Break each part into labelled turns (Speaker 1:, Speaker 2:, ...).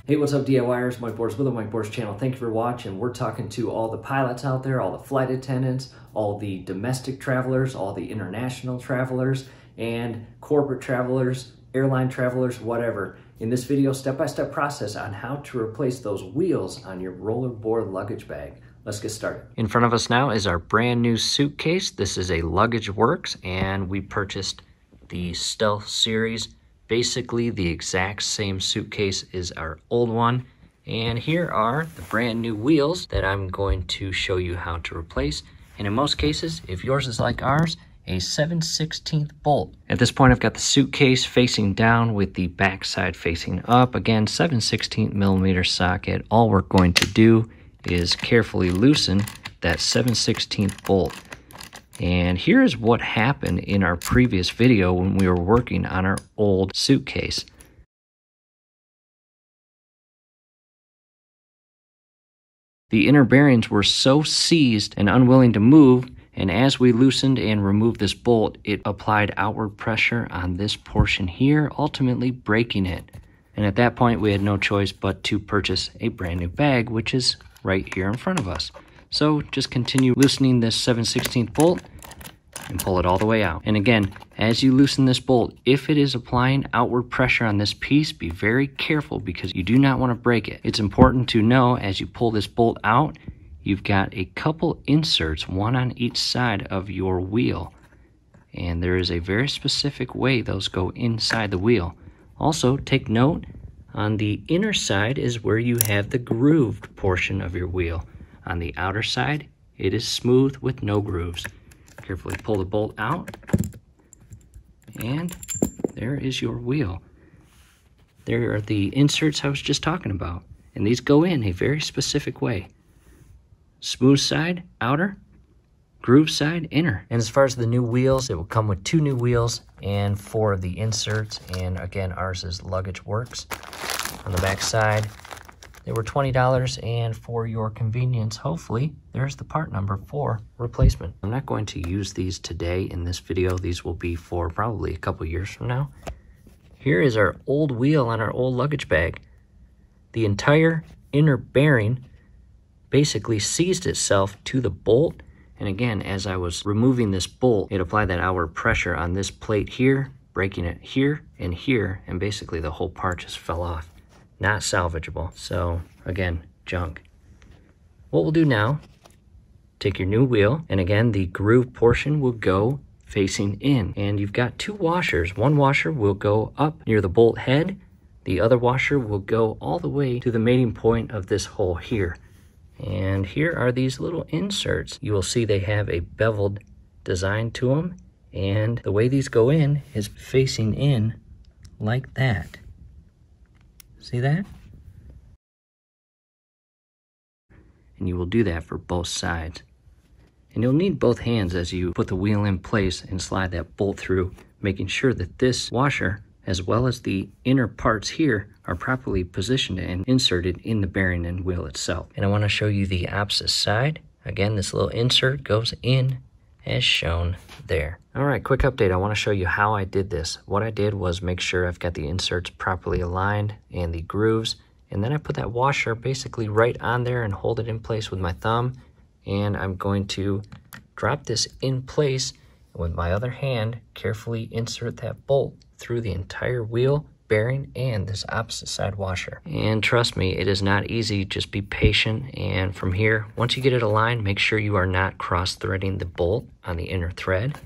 Speaker 1: Hey, what's up DIYers? Mike Boers with the Mike Boers channel. Thank you for watching. We're talking to all the pilots out there, all the flight attendants, all the domestic travelers, all the international travelers, and corporate travelers, airline travelers, whatever. In this video, step-by-step process on how to replace those wheels on your rollerboard luggage bag. Let's get started. In front of us now is our brand new suitcase. This is a Luggage Works, and we purchased the Stealth series. Basically the exact same suitcase as our old one. And here are the brand new wheels that I'm going to show you how to replace. And in most cases, if yours is like ours, a 7/16 bolt. At this point, I've got the suitcase facing down with the back side facing up. Again, 7/16 millimeter socket. All we're going to do is carefully loosen that 7/16 bolt. And here's what happened in our previous video when we were working on our old suitcase. The inner bearings were so seized and unwilling to move, and as we loosened and removed this bolt, it applied outward pressure on this portion here, ultimately breaking it. And at that point, we had no choice but to purchase a brand new bag, which is right here in front of us. So just continue loosening this 7/16 bolt and pull it all the way out. And again, as you loosen this bolt, if it is applying outward pressure on this piece, be very careful because you do not want to break it. It's important to know as you pull this bolt out, you've got a couple inserts, one on each side of your wheel. And there is a very specific way those go inside the wheel. Also, take note, on the inner side is where you have the grooved portion of your wheel. On the outer side, it is smooth with no grooves. Carefully pull the bolt out, and there is your wheel. There are the inserts I was just talking about, and these go in a very specific way. Smooth side, outer, groove side, inner. And as far as the new wheels, it will come with 2 new wheels and 4 of the inserts, and again, ours is Luggage Works. On the back side, they were $20, and for your convenience, hopefully, there's the part number for replacement. I'm not going to use these today in this video. These will be for probably a couple years from now. Here is our old wheel on our old luggage bag. The entire inner bearing basically seized itself to the bolt. And again, as I was removing this bolt, it applied that outward pressure on this plate here, breaking it here, and basically the whole part just fell off. Not salvageable. So again, junk. What we'll do now, take your new wheel, and again, the groove portion will go facing in. And you've got 2 washers. One washer will go up near the bolt head. The other washer will go all the way to the mating point of this hole here. And here are these little inserts. You will see they have a beveled design to them. And the way these go in is facing in like that. See that? And you will do that for both sides. And you'll need both hands as you put the wheel in place and slide that bolt through, making sure that this washer, as well as the inner parts here, are properly positioned and inserted in the bearing and wheel itself. And I want to show you the opposite side. Again, this little insert goes in as shown there. All right, quick update. I want to show you how I did this. What I did was make sure I've got the inserts properly aligned and the grooves, and then I put that washer basically right on there and hold it in place with my thumb, and I'm going to drop this in place, and with my other hand carefully insert that bolt through the entire wheel, bearing, and this opposite side washer. And trust me, it is not easy. Just be patient. And from here, once you get it aligned, make sure you are not cross-threading the bolt on the inner thread.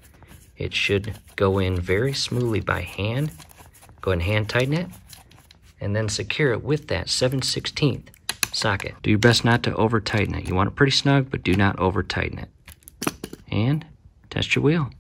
Speaker 1: It should go in very smoothly by hand. Go ahead and hand tighten it, and then secure it with that 7/16 socket. Do your best not to over tighten it. You want it pretty snug, but do not over tighten it. And test your wheel.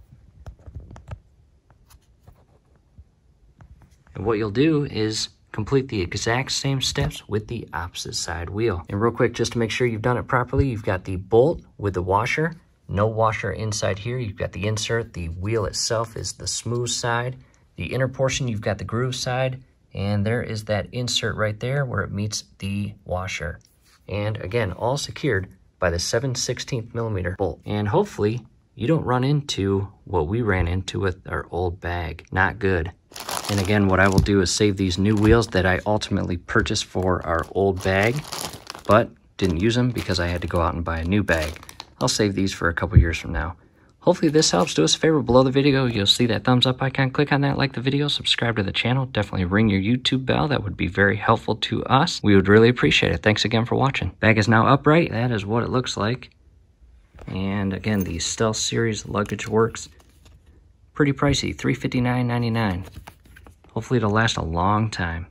Speaker 1: And what you'll do is complete the exact same steps with the opposite side wheel. And real quick, just to make sure you've done it properly, you've got the bolt with the washer, no washer inside here. You've got the insert. The wheel itself is the smooth side. The inner portion, you've got the groove side, and there is that insert right there where it meets the washer. And again, all secured by the 7/16 millimeter bolt. And hopefully you don't run into what we ran into with our old bag. Not good. And again, what I will do is save these new wheels that I ultimately purchased for our old bag, but didn't use them because I had to go out and buy a new bag. I'll save these for a couple years from now. Hopefully this helps. Do us a favor, below the video, you'll see that thumbs up icon. Click on that, like the video, subscribe to the channel. Definitely ring your YouTube bell. That would be very helpful to us. We would really appreciate it. Thanks again for watching. Bag is now upright. That is what it looks like. And again, the Stealth Series luggage works. Pretty pricey, $359.99. Hopefully it'll last a long time.